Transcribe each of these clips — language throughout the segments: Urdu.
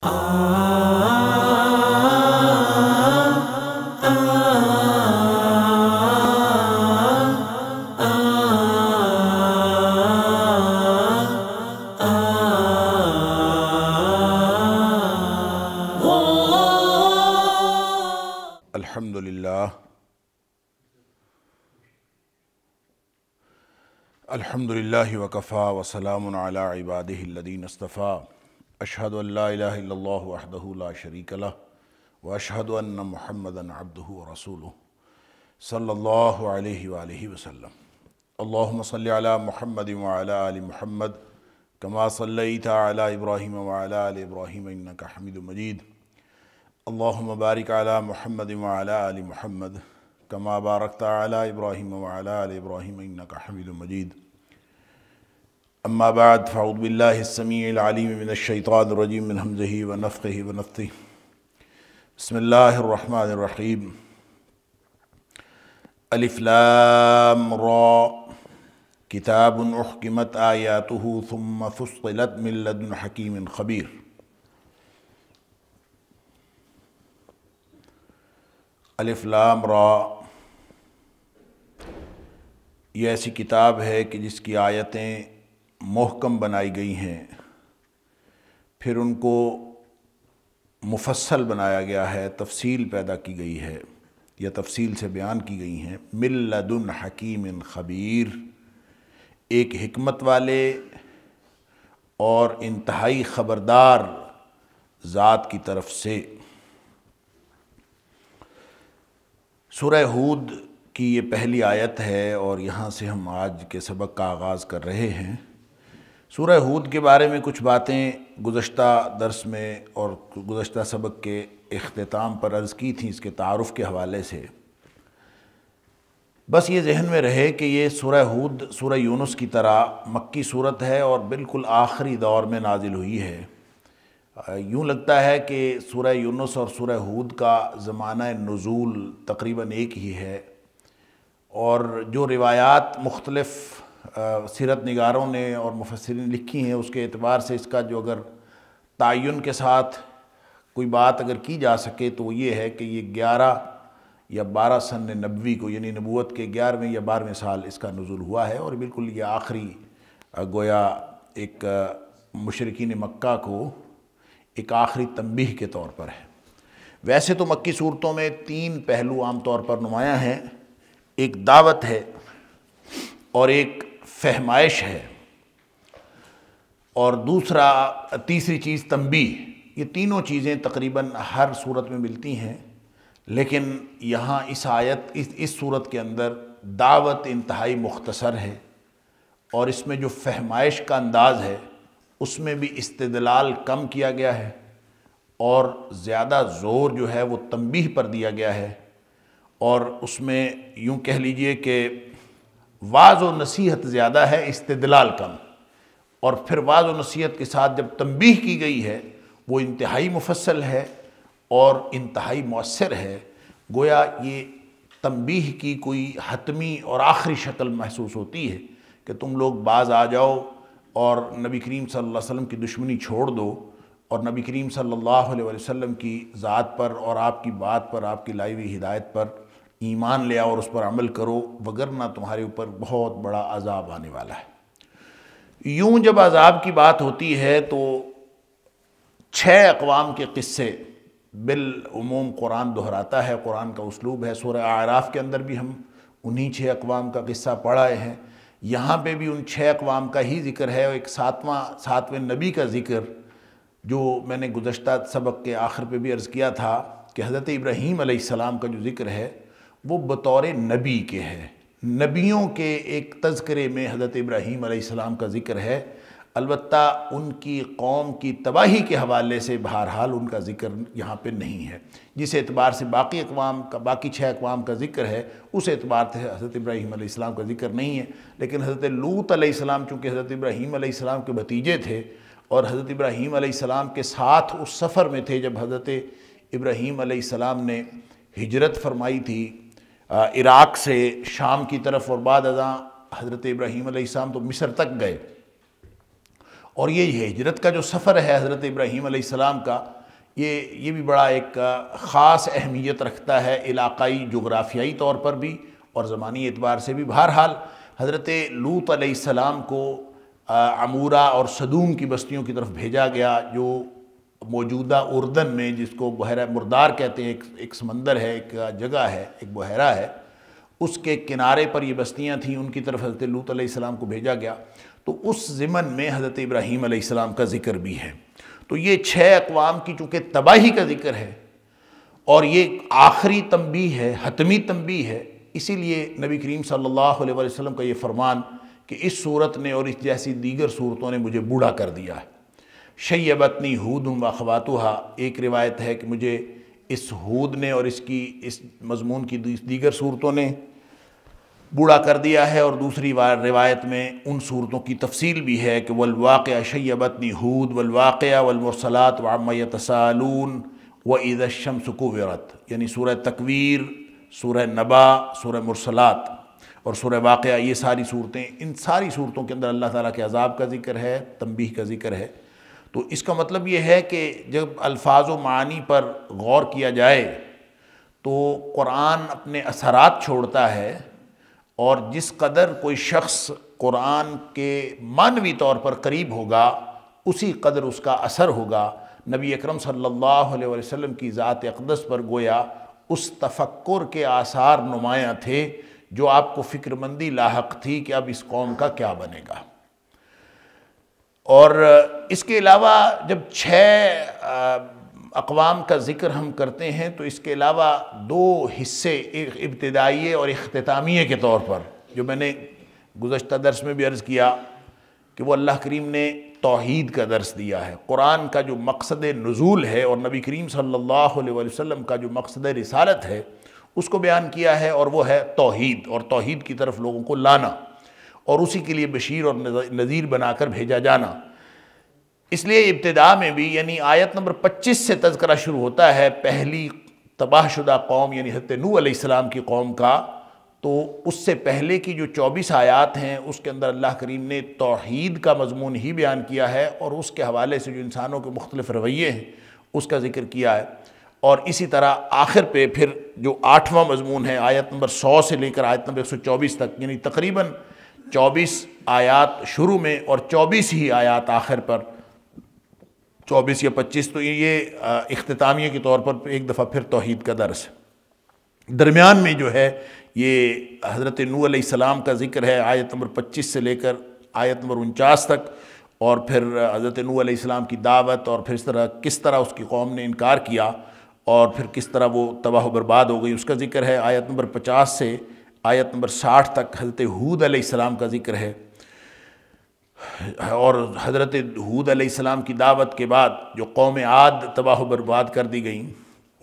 الحمدللہ وکفا وسلام علی عبادہ الذین اصطفیٰ اشہد ان لا الہ الا اللہ وحدہ لا شریک لہ واشہد ان محمدا عبدہ ورسولہ صلی اللہ علیہ وآلہ وسلم۔ اللہم صلی علی محمد وعلی آل محمد کما صلیت علی ابراہیم وعلی آل ابراہیم انک حمید مجید۔ اللہم بارک علی محمد وعلی آل محمد کما بارکت علی ابراہیم وعلی آل ابراہیم انک حمید مجید۔ اما بعد فاعوذ باللہ السمیع العلیم من الشیطان الرجیم من ہمزہ ونفخہ ونفثہ۔ بسم اللہ الرحمن الرحیم۔ الف لام را کتاب احکمت آیاتہ ثم فصلت من لدن حکیم خبیر۔ الف لام را یہ ایسی کتاب ہے کہ جس کی آیتیں محکم بنائی گئی ہیں، پھر ان کو مفصل بنایا گیا ہے، تفصیل پیدا کی گئی ہے یا تفصیل سے بیان کی گئی ہیں۔ من لدن حکیم خبیر، ایک حکمت والے اور انتہائی خبردار ذات کی طرف سے۔ سورہ ہود کی یہ پہلی آیت ہے اور یہاں سے ہم آج کے سبق کا آغاز کر رہے ہیں۔ سورہ ہود کے بارے میں کچھ باتیں گزشتہ درس میں اور گزشتہ سبق کے اختتام پر عرض کی تھیں اس کے تعارف کے حوالے سے۔ بس یہ ذہن میں رہے کہ یہ سورہ ہود سورہ یونس کی طرح مکی صورت ہے اور بالکل آخری دور میں نازل ہوئی ہے۔ یوں لگتا ہے کہ سورہ یونس اور سورہ ہود کا زمانہ نزول تقریباً ایک ہی ہے، اور جو روایات مختلف سیرت نگاروں نے اور مفسرین نے لکھی ہیں اس کے اعتبار سے اس کا جو اگر تعین کے ساتھ کوئی بات اگر کی جا سکے تو وہ یہ ہے کہ یہ 11 یا 12 سن نبوی کو، یعنی نبوت کے 11ویں یا 12ویں سال اس کا نزول ہوا ہے، اور بالکل یہ آخری گویا ایک مشرکین مکہ کو ایک آخری تنبیہ کے طور پر ہے۔ ویسے تو مکی صورتوں میں 3 پہلو عام طور پر نمایاں ہیں، ایک دعوت ہے اور ایک فہمائش ہے اور تیسری چیز تنبیہ۔ یہ تینوں چیزیں تقریباً ہر صورت میں ملتی ہیں، لیکن یہاں اس صورت کے اندر دعوت انتہائی مختصر ہے، اور اس میں جو فہمائش کا انداز ہے اس میں بھی استدلال کم کیا گیا ہے اور زیادہ زور جو ہے وہ تنبیہ پر دیا گیا ہے، اور اس میں یوں کہہ لیجئے کہ واعظ و نصیحت زیادہ ہے، استدلال کم، اور پھر واعظ و نصیحت کے ساتھ جب تنبیہ کی گئی ہے وہ انتہائی مفصل ہے اور انتہائی مؤثر ہے۔ گویا یہ تنبیہ کی کوئی حتمی اور آخری شکل محسوس ہوتی ہے کہ تم لوگ باز آ جاؤ اور نبی کریم صلی اللہ علیہ وسلم کی دشمنی چھوڑ دو اور نبی کریم صلی اللہ علیہ وسلم کی ذات پر اور آپ کی بات پر، آپ کی لائی ہوئی ہدایت پر ایمان لے آؤ اور اس پر عمل کرو، وگرنہ تمہارے اوپر بہت بڑا عذاب آنے والا ہے۔ یوں جب عذاب کی بات ہوتی ہے تو 6 اقوام کے قصے بالعموم قرآن دہراتا ہے، قرآن کا اسلوب ہے۔ سورہ اعراف کے اندر بھی ہم انہی 6 اقوام کا قصہ پڑھائے ہیں، یہاں پہ بھی ان 6 اقوام کا ہی ذکر ہے، اور ایک 7ویں نبی کا ذکر جو میں نے گزشتہ سبق کے آخر پہ بھی عرض کیا تھا کہ حضرت ابراہیم علیہ السلام کا جو ذکر ہے وہ بطور نبی کے ہے، نبیوں کے ایک تذکرے میں حضرت ابراہیم علیہ السلام کا ذکر ہے، البتہ ان کی قوم کی تباہی کے حوالے سے بہرحال ان کا ذکر یہاں پہ نہیں ہے۔ جس اعتبار سے باقی 6 اقوام کا ذکر ہے اس اعتبار سے حضرت ابراہیم علیہ السلام کا ذکر نہیں ہے، لیکن حضرت لوط علیہ السلام چونکہ حضرت ابراہیم علیہ السلام کے بھتیجے تھے اور حضرت ابراہیم علیہ السلام کے ساتھ اس سفر میں تھے جب حضرت ابراہیم علیہ السلام نے ہجرت فرمائی تھی عراق سے شام کی طرف، اور بعد ازاں حضرت ابراہیم علیہ السلام تو مصر تک گئے، اور یہ ہجرت کا جو سفر ہے حضرت ابراہیم علیہ السلام کا، یہ بھی بڑا ایک خاص اہمیت رکھتا ہے علاقائی جغرافیائی طور پر بھی اور زمانی اعتبار سے بھی۔ بہرحال حضرت لوط علیہ السلام کو عمورہ اور سدوم کی بستیوں کی طرف بھیجا گیا، جو موجودہ اردن میں، جس کو بحیرہ مردار کہتے ہیں، ایک سمندر ہے، ایک جگہ ہے، ایک بحیرہ ہے، اس کے کنارے پر یہ بستیاں تھیں، ان کی طرف حضرت لوط علیہ السلام کو بھیجا گیا۔ تو اس ضمن میں حضرت ابراہیم علیہ السلام کا ذکر بھی ہے۔ تو یہ 6 اقوام کی چونکہ تباہی کا ذکر ہے اور یہ آخری تنبیہ ہے، حتمی تنبیہ ہے، اسی لیے نبی کریم صلی اللہ علیہ وسلم کا یہ فرمان کہ اس صورت نے اور اس جیسی دیگر صورتوں نے مجھے بوڑھا کر دیا ہے۔ شیبتنی ہود و اخواتھا، ایک روایت ہے کہ مجھے اس ہود نے اور اس مضمون کی دیگر صورتوں نے بوڑھا کر دیا ہے، اور دوسری روایت میں ان صورتوں کی تفصیل بھی ہے کہ والواقعہ شیبتنی ہود والواقعہ والمرسلات وعما یتساءلون وإذا الشمس کورت، یعنی سورہ تکویر، سورہ نبا، سورہ مرسلات اور سورہ واقعہ، یہ ساری صورتیں، ان ساری صورتوں کے اندر اللہ تعالیٰ کے عذاب کا ذکر ہے، تنبیہ کا ذکر ہے۔ تو اس کا مطلب یہ ہے کہ جب الفاظ و معانی پر غور کیا جائے تو قرآن اپنے اثرات چھوڑتا ہے، اور جس قدر کوئی شخص قرآن کے معنوی طور پر قریب ہوگا اسی قدر اس کا اثر ہوگا۔ نبی اکرم صلی اللہ علیہ وسلم کی ذات اقدس پر گویا اس تفکر کے آثار نمایاں تھے جو آپ کو فکر مندی لاحق تھی کہ اب اس قوم کا کیا بنے گا۔ اور اس کے علاوہ جب 6 اقوام کا ذکر ہم کرتے ہیں تو اس کے علاوہ 2 حصے، ایک ابتدائیے اور اختتامیے کے طور پر، جو میں نے گزشتہ درس میں بھی عرض کیا کہ وہ اللہ کریم نے توحید کا درس دیا ہے۔ قرآن کا جو مقصد نزول ہے اور نبی کریم صلی اللہ علیہ وسلم کا جو مقصد رسالت ہے اس کو بیان کیا ہے، اور وہ ہے توحید، اور توحید کی طرف لوگوں کو لانا اور اسی کے لیے بشیر اور نذیر بنا کر بھیجا جانا۔ اس لیے ابتداء میں بھی، یعنی آیت نمبر 25 سے تذکرہ شروع ہوتا ہے پہلی تباہ شدہ قوم یعنی حضرت نوح علیہ السلام کی قوم کا، تو اس سے پہلے کی جو 24 آیات ہیں اس کے اندر اللہ کریم نے توحید کا مضمون ہی بیان کیا ہے، اور اس کے حوالے سے جو انسانوں کے مختلف رویے ہیں اس کا ذکر کیا ہے۔ اور اسی طرح آخر پہ پھر جو 8واں مضمون ہے آیت نمبر 100 سے لے کر آیت نمبر 124 تک، یعنی تقریباً 24 آیات شروع میں اور 24 ہی آیات آخر پر، 24 یا 25، تو یہ اختتامیہ کے طور پر ایک دفعہ پھر توحید کا درس ہے۔ درمیان میں جو ہے یہ حضرت نوح علیہ السلام کا ذکر ہے آیت نمبر 25 سے لے کر آیت نمبر 49 تک، اور پھر حضرت نوح علیہ السلام کی دعوت، اور پھر کس طرح اس کی قوم نے انکار کیا اور پھر کس طرح وہ تباہ و برباد ہو گئی، اس کا ذکر ہے۔ آیت نمبر 50 سے آیت نمبر 60 تک حضرت ہود علیہ السلام کا ذکر ہے، اور حضرت ہود علیہ السلام کی دعوت کے بعد جو قوم عاد تباہ و برباد کر دی گئیں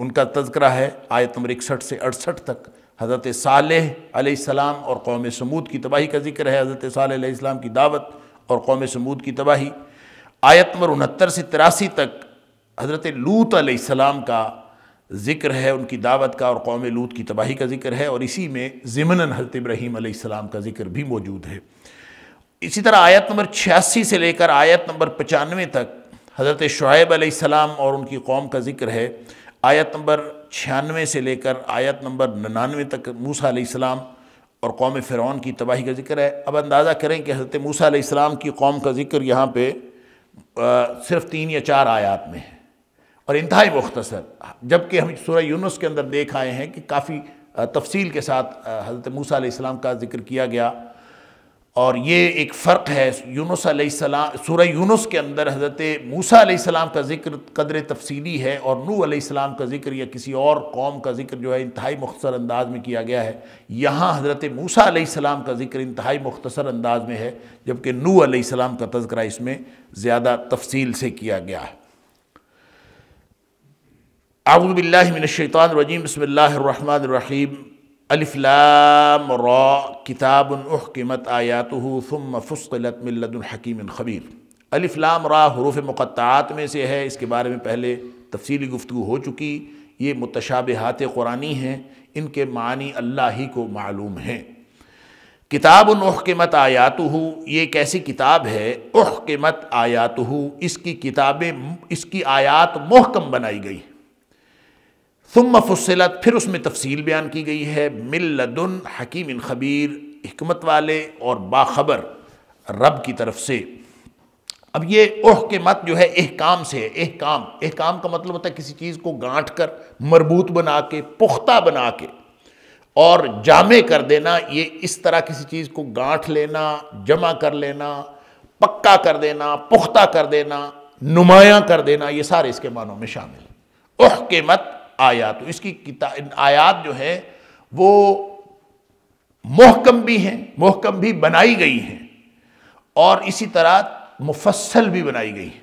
ان کا تذکرہ ہے آیت نمبر 61 سے 68 تک۔ حضرت صالح علیہ السلام اور قوم سمود کی تباہی کا ذکر ہے، حضرت صالح علیہ السلام کی دعوت اور قوم سمود کی تباہی۔ آیت نمبر 69 سے 83 تک حضرت لوط علیہ السلام کا ذکر ہے، ان کی دعوت کا اور قوم لوط کی تباہی کا ذکر ہے، اور اسی میں ضمناً حضرت ابراہیم علیہ السلام کا ذکر بھی موجود ہے۔ اسی طرح آیت نمبر 86 سے لے کر آیت نمبر 95 تک حضرت شعیب علیہ السلام اور ان کی قوم کا ذکر ہے۔ آیت نمبر 96 سے لے کر آیت نمبر 99 تک موسیٰ علیہ السلام اور قوم فرعون کی تباہی کا ذکر ہے۔ اب اندازہ کریں کہ حضرت موسیٰ علیہ السلام کی قوم کا ذکر یہاں پہ صرف 3 یا 4 آیات میں ہے اور انتہائی مختصر، جبکہ ہم سورہ یونس کے اندر دیکھ آئے ہیں کہ کافی تفصیل کے ساتھ حضرت موسیٰ علیہ السلام کا ذکر کیا گیا۔ اور یہ ایک فرق ہے، یونس علیہ السلام، سورہ یونس کے اندر حضرت موسیٰ علیہ السلام کا ذکر قدر تفصیلی ہے، اور نوح علیہ السلام کا ذکر یا کسی اور قوم کا ذکر جو ہے انتہائی مختصر انداز میں کیا گیا ہے۔ یہاں حضرت موسیٰ علیہ السلام کا ذکر انتہائی مختصر انداز میں ہے، جبکہ نوح علیہ السلام کا تذکرہ اس میں زیادہ تفصیل سے کیا گیا ہے۔ اعوذ باللہ من الشیطان الرجیم، بسم اللہ الرحمن الرحیم۔ الف لام را کتاب احکمت آیاتہ ثم فصلت من لدن حکیم خبیر۔ الف لام را حروف مقطعات میں سے ہے، اس کے بارے میں پہلے تفصیلی گفتگو ہو چکی۔ یہ متشابہات قرآنی ہیں، ان کے معنی اللہ ہی کو معلوم ہیں۔ کتاب احکمت آیاتہ، یہ ایک ایسی کتاب ہے احکمت آیاتہ، اس کی آیات محکم بنائی گئی، ثم فصلت، پھر اس میں تفصیل بیان کی گئی ہے، من لدن حکیم خبیر، حکمت والے اور باخبر رب کی طرف سے۔ اب یہ احکمت جو ہے احکام سے ہے، احکام کا مطلب ہوتا ہے کسی چیز کو گانٹھ کر، مربوط بنا کے، پختہ بنا کے اور جامع کر دینا۔ یہ اس طرح کسی چیز کو گانٹھ لینا، جمع کر لینا، پکا کر دینا، پختہ کر دینا، نمایاں کر دینا، یہ سارے اس کے معنوں میں شامل ہیں۔ احکمت آیات، اس کی آیات جو ہے وہ محکم بھی ہیں، محکم بھی بنائی گئی ہیں، اور اسی طرح مفصل بھی بنائی گئی ہے۔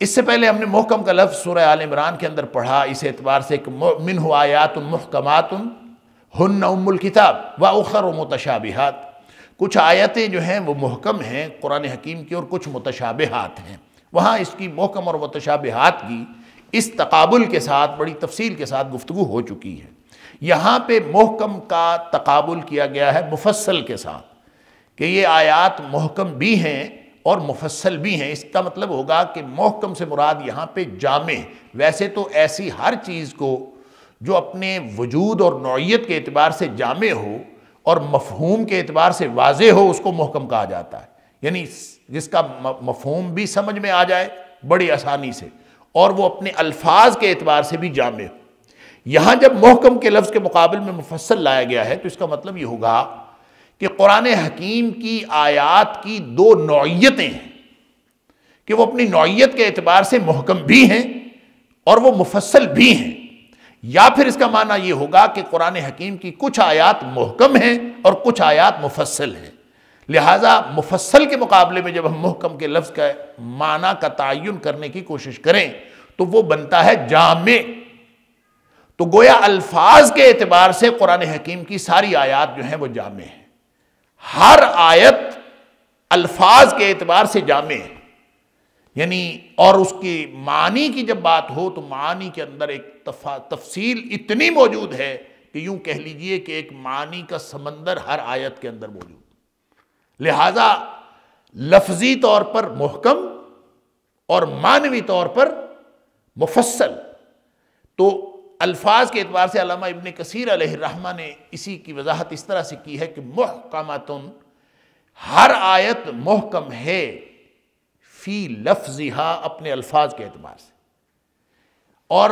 اس سے پہلے ہم نے محکم کا لفظ سورہ آل عمران کے اندر پڑھا، اس اعتبار سے کہ منہ آیات محکمات ہن ام الکتاب واخر متشابہات، کچھ آیتیں جو ہیں وہ محکم ہیں قرآن حکیم کی اور کچھ متشابہات ہیں۔ وہاں اس کی محکم اور متشابہات کی اس تقابل کے ساتھ بڑی تفصیل کے ساتھ گفتگو ہو چکی ہے۔ یہاں پہ محکم کا تقابل کیا گیا ہے مفصل کے ساتھ، کہ یہ آیات محکم بھی ہیں اور مفصل بھی ہیں۔ اس کا مطلب ہوگا کہ محکم سے مراد یہاں پہ جامع، ویسے تو ایسی ہر چیز کو جو اپنے وجود اور نوعیت کے اعتبار سے جامع ہو اور مفہوم کے اعتبار سے واضح ہو، اس کو محکم کہا جاتا ہے، یعنی جس کا مفہوم بھی سمجھ میں آ جائے بڑی آسانی سے اور وہ اپنے الفاظ کے اعتبار سے بھی جامع ہو۔ یہاں جب محکم کے لفظ کے مقابل میں مفصل لایا گیا ہے تو اس کا مطلب یہ ہوگا کہ قرآن حکیم کی آیات کی دو نوعیتیں ہیں، کہ وہ اپنی نوعیت کے اعتبار سے محکم بھی ہیں اور وہ مفصل بھی ہیں، یا پھر اس کا معنی یہ ہوگا کہ قرآن حکیم کی کچھ آیات محکم ہیں اور کچھ آیات مفصل ہیں۔ لہٰذا مفصل کے مقابلے میں جب ہم محکم کے لفظ کا معنی کا تعین کرنے کی کوشش کریں تو وہ بنتا ہے جامع۔ تو گویا الفاظ کے اعتبار سے قرآن حکیم کی ساری آیات جو ہیں وہ جامع ہیں، ہر آیت الفاظ کے اعتبار سے جامع ہے، یعنی اور اس کی معنی کی جب بات ہو تو معنی کے اندر ایک تفصیل اتنی موجود ہے کہ یوں کہہ لیجئے کہ ایک معنی کا سمندر ہر آیت کے اندر موجود۔ لہٰذا لفظی طور پر محکم اور معنوی طور پر مفصل۔ تو الفاظ کے اعتبار سے علامہ ابن کثیر علیہ الرحمہ نے اسی کی وضاحت اس طرح سے کی ہے کہ محکماتن، ہر آیت محکم ہے فی لفظہا، اپنے الفاظ کے اعتبار سے، اور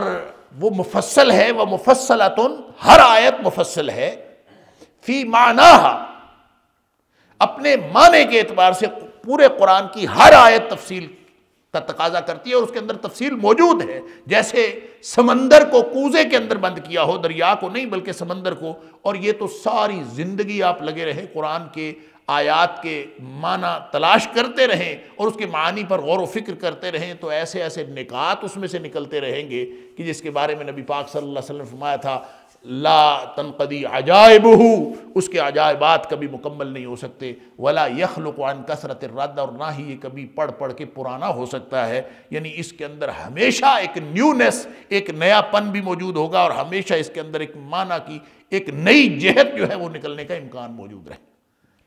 وہ مفصل ہے، وہ مفصلاتن، ہر آیت مفصل ہے فی معناہا، اپنے معنی کے اعتبار سے پورے قرآن کی ہر آیت تفصیل کا تقاضا کرتی ہے اور اس کے اندر تفصیل موجود ہے۔ جیسے سمندر کو کوزے کے اندر بند کیا ہو، دریا کو نہیں بلکہ سمندر کو، اور یہ تو ساری زندگی آپ لگے رہیں قرآن کے آیات کے معنی تلاش کرتے رہیں اور اس کے معنی پر غور و فکر کرتے رہیں تو ایسے ایسے نکات اس میں سے نکلتے رہیں گے کہ جس کے بارے میں نبی پاک صلی اللہ علیہ وسلم نے فرمایا تھا لا تنقضی عجائبہ، اس کے عجائبات کبھی مکمل نہیں ہو سکتے، ولا یخلق عن کثرت الرد، اور نہ ہی یہ کبھی پڑھ پڑھ کے پرانا ہو سکتا ہے، یعنی اس کے اندر ہمیشہ ایک نیونیس، ایک نیا پن بھی موجود ہوگا اور ہمیشہ اس کے اندر ایک معنی کی ایک نئی جہت جو ہے وہ نکلنے کا امکان موجود رہے۔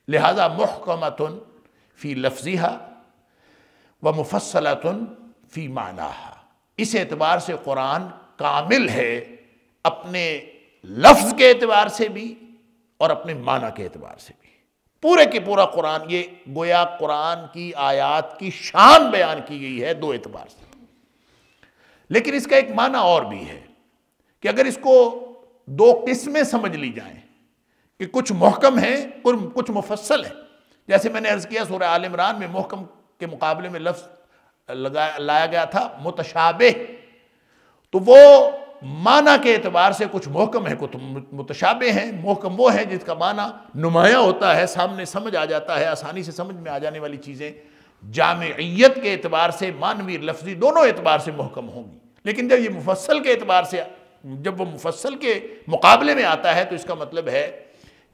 لہذا محکمۃ فی لفظہا ومفصلۃ فی معناہا، اس اعتبار سے قرآن کامل ہے اپنے لفظ کے اعتبار سے بھی اور اپنے معنی کے اعتبار سے بھی۔ پورے کے پورا قرآن، یہ گویا قرآن کی آیات کی شان بیان کی گئی ہے دو اعتبار سے۔ لیکن اس کا ایک معنی اور بھی ہے کہ اگر اس کو دو قسمیں سمجھ لی جائیں کہ کچھ محکم ہیں کچھ مفصل ہیں، جیسے میں نے عرض کیا سورہ آل عمران میں محکم کے مقابلے میں لفظ لایا گیا تھا متشابہ، تو وہ معنی کے اعتبار سے کچھ محکم ہیں کچھ متشابہ ہیں۔ محکم وہ ہے جس کا معنی نمایاں ہوتا ہے، سامنے سمجھ آ جاتا ہے، آسانی سے سمجھ میں آ جانے والی چیزیں جامعیت کے اعتبار سے، معنوی لفظی دونوں اعتبار سے محکم ہوں گی۔ لیکن جب یہ مفصل کے اعتبار سے، جب وہ مفصل کے مقابلے میں آتا ہے تو اس کا مطلب ہے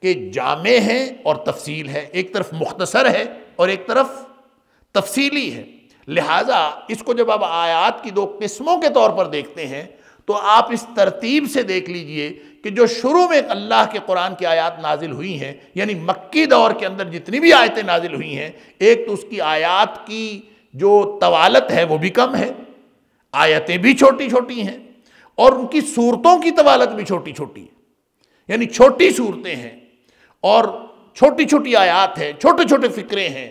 کہ جامع ہے اور تفصیل ہے، ایک طرف مختصر ہے اور ایک طرف تفصیلی ہے۔ لہٰذا اس کو جب آپ آیات کی دو قسموں کے طور پر دیکھتے ہیں تو آپ اس ترتیب سے دیکھ لیجئے کہ جو شروع میں اللہ کے قرآن کی آیات نازل ہوئی ہیں، یعنی مکی دور کے اندر جتنی بھی آیتیں نازل ہوئی ہیں، ایک تو اس کی آیات کی جو طوالت ہے وہ بھی کم ہے، آیتیں بھی چھوٹی چھوٹی ہیں، اور ان کی صورتوں کی طوالت بھی چھوٹی چھوٹی ہے، یعنی چھوٹی صورتیں ہیں اور چھوٹی چھوٹی آیات ہیں، چھوٹے چھوٹے فکرے ہیں۔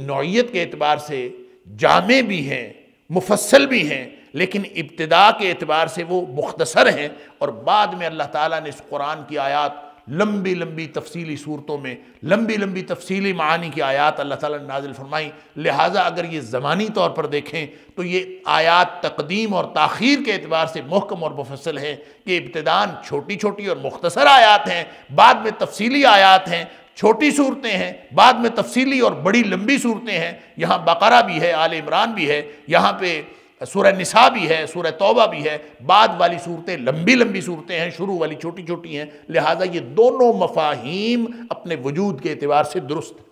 نوعیت کے اعتبار سے جامع بھی ہیں، مفصل بھی ہیں، لیکن ابتدا کے اعتبار سے وہ مختصر ہیں، اور بعد میں اللہ تعالیٰ نے اس قرآن کی آیات لمبی لمبی تفصیلی صورتوں میں لمبی لمبی تفصیلی معانی کی آیات اللہ تعالیٰ نے نازل فرمائیں۔ لہٰذا اگر یہ زمانی طور پر دیکھیں تو یہ آیات تقدیم اور تاخیر کے اعتبار سے محکم اور مفصل ہیں کہ ابتداً چھوٹی چھوٹی اور مختصر آیات ہیں، بعد میں تفصیلی آیات ہیں، چھوٹی صورتیں ہیں، بعد میں تفصیلی اور بڑی لمبی صورتیں ہیں۔ یہاں بقرہ بھی ہے، آل عمران بھی ہے، یہاں پہ سورہ نساء بھی ہے، سورہ توبہ بھی ہے، بعد والی صورتیں لمبی لمبی صورتیں ہیں، شروع والی چھوٹی چھوٹی ہیں۔ لہٰذا یہ دونوں مفاہیم اپنے وجود کے اعتبار سے درست ہیں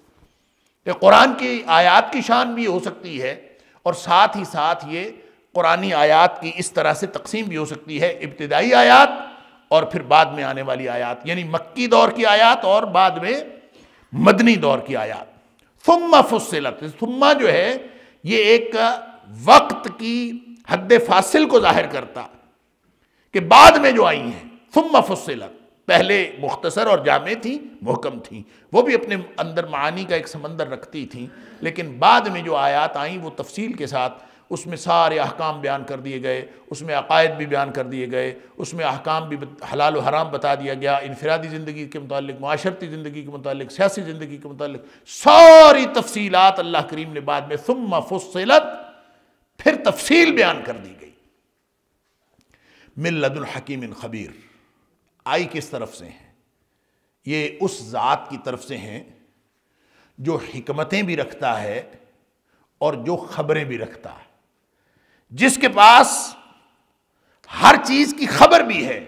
کہ قرآن کی آیات کی شان بھی ہو سکتی ہے، اور ساتھ ہی ساتھ یہ قرآنی آیات کی اس طرح سے تقسیم بھی ہو سکتی ہے، ابتدائی آیات اور پھر بعد میں آنے والی آیات، یعنی مکی دور کی آیات اور بعد میں مدنی دور کی آیات۔ ثم فصلت، ثم جو ہے یہ ایک وقت کی حد فاصل کو ظاہر کرتا کہ بعد میں جو آئی ہیں۔ ثم فصلت، پہلے مختصر اور جامع تھیں، محکم تھیں، وہ بھی اپنے اندر معانی کا ایک سمندر رکھتی تھیں، لیکن بعد میں جو آیات آئیں وہ تفصیل کے ساتھ اس میں سارے احکام بیان کر دیے گئے، اس میں عقائد بھی بیان کر دیے گئے، اس میں احکام بھی حلال و حرام بتا دیا گیا، انفرادی زندگی کے متعلق، معاشرتی زندگی کے متعلق، سیاسی زندگی کے متعلق ساری تفصیلات اللہ کریم نے بعد میں ثم فصلت پھر تفصیل بیان کر دی گئی۔ من لدن حکیم خبیر، آئی کس طرف سے ہیں؟ یہ اس ذات کی طرف سے ہیں جو حکمتیں بھی رکھتا ہے اور جو خبریں بھی رکھتا ہے، جس کے پاس ہر چیز کی خبر بھی ہے،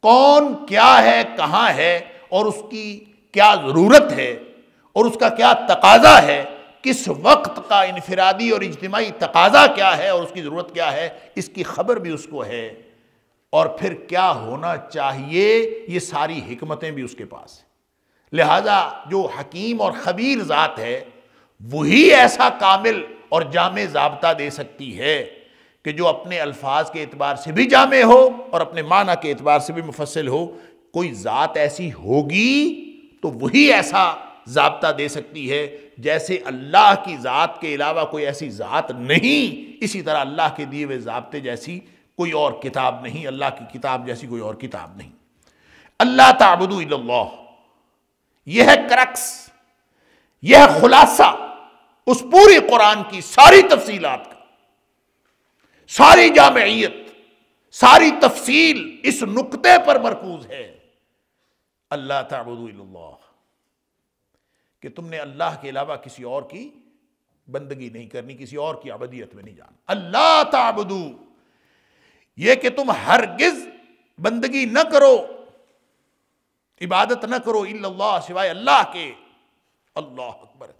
کون کیا ہے، کہاں ہے، اور اس کی کیا ضرورت ہے، اور اس کا کیا تقاضا ہے، کس وقت کا انفرادی اور اجتماعی تقاضا کیا ہے اور اس کی ضرورت کیا ہے، اس کی خبر بھی اس کو ہے، اور پھر کیا ہونا چاہیے، یہ ساری حکمتیں بھی اس کے پاس ہیں۔ لہٰذا جو حکیم اور خبیر ذات ہے وہی ایسا کامل اور جامع ضابطہ دے سکتی ہے کہ جو اپنے الفاظ کے اعتبار سے بھی جامع ہو اور اپنے معنی کے اعتبار سے بھی مفصل ہو۔ کوئی ذات ایسی ہوگی تو وہی ایسا ضابطہ دے سکتی ہے، جیسے اللہ کی ذات کے علاوہ کوئی ایسی ذات نہیں، اسی طرح اللہ کے دیے ہوئے ضابطے جیسی کوئی اور کتاب نہیں، اللہ کی کتاب جیسی کوئی اور کتاب نہیں۔ اللہ تعبدوا الا اللہ، یہ ہے کرکس، یہ ہے خلاصہ اس پوری قرآن کی ساری تفصیلات کا، ساری جامعیت، ساری تفصیل اس نقطے پر مرکوز ہے، اللہ تعبدوا الا اللہ، کہ تم نے اللہ کے علاوہ کسی اور کی بندگی نہیں کرنی، کسی اور کی عبادت میں نہیں جانا۔ اللہ تعبدوا، یہ کہ تم ہرگز بندگی نہ کرو، عبادت نہ کرو، الا اللہ، سوائے اللہ کے۔ اللہ اکبر،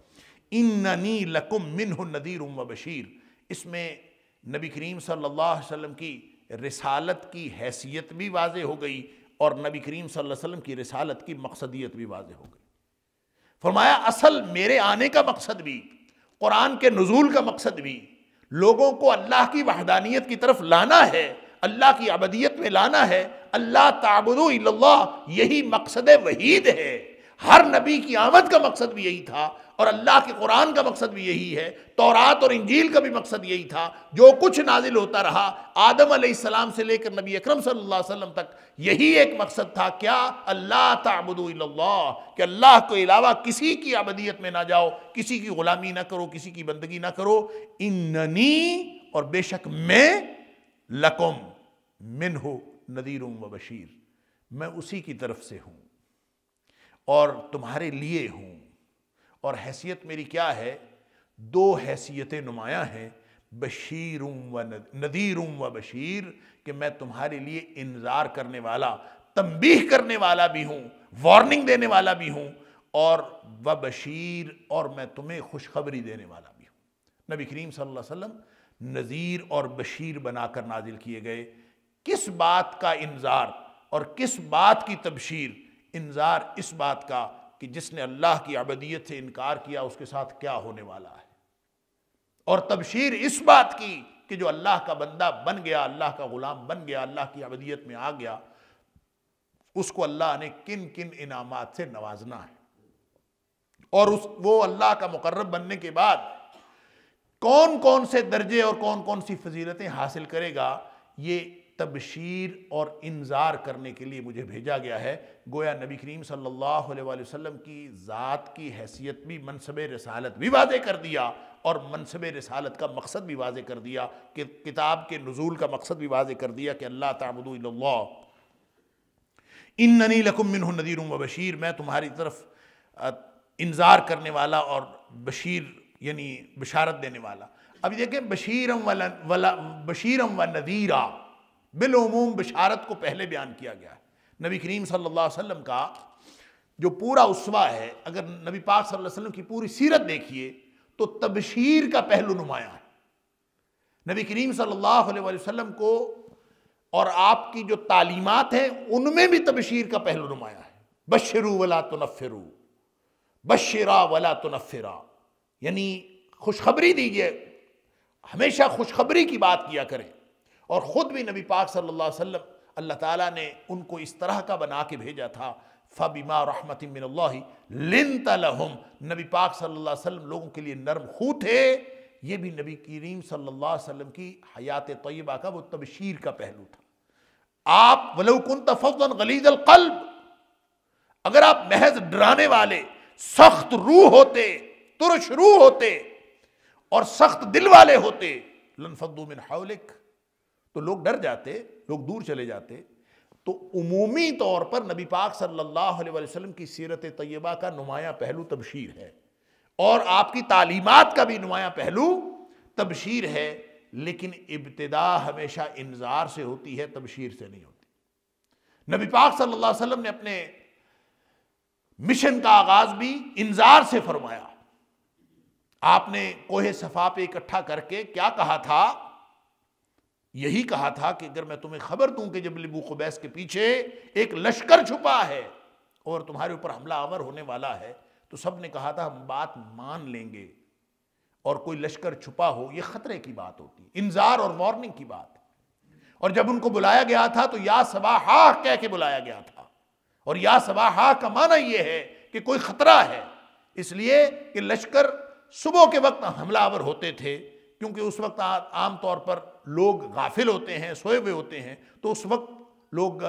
اننی لکم منہ نذیر و بشیر، اس میں نبی کریم صلی اللہ علیہ وسلم کی رسالت کی حیثیت بھی واضح ہو گئی اور نبی کریم صلی اللہ علیہ وسلم کی رسالت کی مقصدیت بھی واضح ہو گئی۔ فرمایا اصل میرے آنے کا مقصد بھی، قرآن کے نزول کا مقصد بھی لوگوں کو اللہ کی وحدانیت کی طرف لانا ہے، اللہ کی عبادت میں لانا ہے۔ اللہ تعبدوا الا اللہ، یہی مقصد وحید ہے۔ ہر نبی کی آمد کا مقصد بھی یہی تھا، اور اللہ کے قرآن کا مقصد بھی یہی ہے، تورات اور انجیل کا بھی مقصد یہی تھا۔ جو کچھ نازل ہوتا رہا آدم علیہ السلام سے لے کر نبی اکرم صلی اللہ علیہ وسلم تک، یہی ایک مقصد تھا، کیا؟ اللہ تعبدوا الا اللہ، کہ اللہ کے علاوہ کسی کی عبادت میں نہ جاؤ، کسی کی غلامی نہ کرو، کسی کی بندگی نہ کرو۔ اننی، اور بے شک میں، لکم منہ نذیر و بشیر، میں اسی کی طرف سے ہوں اور تمہارے لیے ہوں۔ اور حیثیت میری کیا ہے؟ دو حیثیتیں نمایاں ہیں، بشیر و نذیر و بشیر، کہ میں تمہارے لیے انذار کرنے والا، تنبیہ کرنے والا بھی ہوں، وارننگ دینے والا بھی ہوں، اور و بشیر، اور میں تمہیں خوشخبری دینے والا بھی ہوں۔ نبی کریم صلی اللہ علیہ وسلم نذیر اور بشیر بنا کر نازل کیے گئے۔ کس بات کا انذار اور کس بات کی تبشیر؟ انذار اس بات کا کہ جس نے اللہ کی عبودیت سے انکار کیا اس کے ساتھ کیا ہونے والا ہے، اور تبشیر اس بات کی کہ جو اللہ کا بندہ بن گیا، اللہ کا غلام بن گیا، اللہ کی عبودیت میں آ گیا، اس کو اللہ نے کن کن انعامات سے نوازنا ہے، اور وہ اللہ کا مقرب بننے کے بعد کون کون سے درجے اور کون کون سی فضیلتیں حاصل کرے گا۔ یہ تبشیر اور انذار کرنے کے لیے مجھے بھیجا گیا ہے۔ گویا نبی کریم صلی اللہ علیہ وآلہ وسلم کی ذات کی حیثیت بھی، منصب رسالت بھی واضح کر دیا، اور منصب رسالت کا مقصد بھی واضح کر دیا، کہ کتاب کے نزول کا مقصد بھی واضح کر دیا کہ اللہ تعبدوا الا اللہ، اننی لکم منہ نذیر و بشیر، میں تمہاری طرف انذار کرنے والا اور بشیر یعنی بشارت دینے والا۔ اب دیکھیں بشیرم و نذیرا، بالعموم بشارت کو پہلے بیان کیا گیا ہے۔ نبی کریم صلی اللہ علیہ وسلم کا جو پورا اسوہ ہے، اگر نبی پاک صلی اللہ علیہ وسلم کی پوری سیرت دیکھیے تو تبشیر کا پہلو نمایاں ہے۔ نبی کریم صلی اللہ علیہ وسلم کو اور آپ کی جو تعلیمات ہیں ان میں بھی تبشیر کا پہلو نمایاں ہے۔ بشروا ولا تنفروا، بشرا ولا تنفرا، یعنی خوشخبری دیجئے، ہمیشہ خوشخبری کی بات کیا کریں۔ اور خود بھی نبی پاک صلی اللہ علیہ وسلم اللہ تعالیٰ نے ان کو اس طرح کا بنا کے بھیجا تھا، فَبِمَا رَحْمَةٍ مِّنَ اللَّهِ لِنْتَ لَهُمْ، نبی پاک صلی اللہ علیہ وسلم لوگوں کے لیے نرم خو تھے۔ یہ بھی نبی کریم صلی اللہ علیہ وسلم کی حیات طیبہ کا وہ تبشیر کا پہلو تھا۔ آپ وَلَوْ كُنْتَ فَظًّا غَلِيظَ الْقَلْبِ، اگر آپ محض ڈرانے والے، سخت روح ہوتے، ترش روح ہوتے اور سخت دل والے ہوتے، لَنْفَضُّوا مِنْ حَوْلِكَ، تو لوگ ڈر جاتے، لوگ دور چلے جاتے۔ تو عمومی طور پر نبی پاک صلی اللہ علیہ وسلم کی سیرت طیبہ کا نمایاں پہلو تبشیر ہے، اور آپ کی تعلیمات کا بھی نمایاں پہلو تبشیر ہے، لیکن ابتدا ہمیشہ انذار سے ہوتی ہے، تبشیر سے نہیں ہوتی۔ نبی پاک صلی اللہ علیہ وسلم نے اپنے مشن کا آغاز بھی انذار سے فرمایا۔ آپ نے کوہ صفا پہ اکٹھا کر کے کیا کہا تھا؟ یہی کہا تھا کہ اگر میں تمہیں خبر دوں کہ جبل ابو قبیس کے پیچھے ایک لشکر چھپا ہے اور تمہارے اوپر حملہ آور ہونے والا ہے، تو سب نے کہا تھا ہم بات مان لیں گے، اور کوئی لشکر چھپا ہو یہ خطرے کی بات ہوتی ہے، انذار اور وارننگ کی بات۔ اور جب ان کو بلایا گیا تھا تو یا صباحا کہہ کے بلایا گیا تھا، اور یا صباحا کا معنی یہ ہے کہ کوئی خطرہ ہے، اس لیے کہ لشکر صبح کے وقت حملہ آور ہوتے تھے، کیونکہ اس وقت عام طور پر لوگ غافل ہوتے ہیں، سوئے ہوئے ہوتے ہیں، تو اس وقت لوگ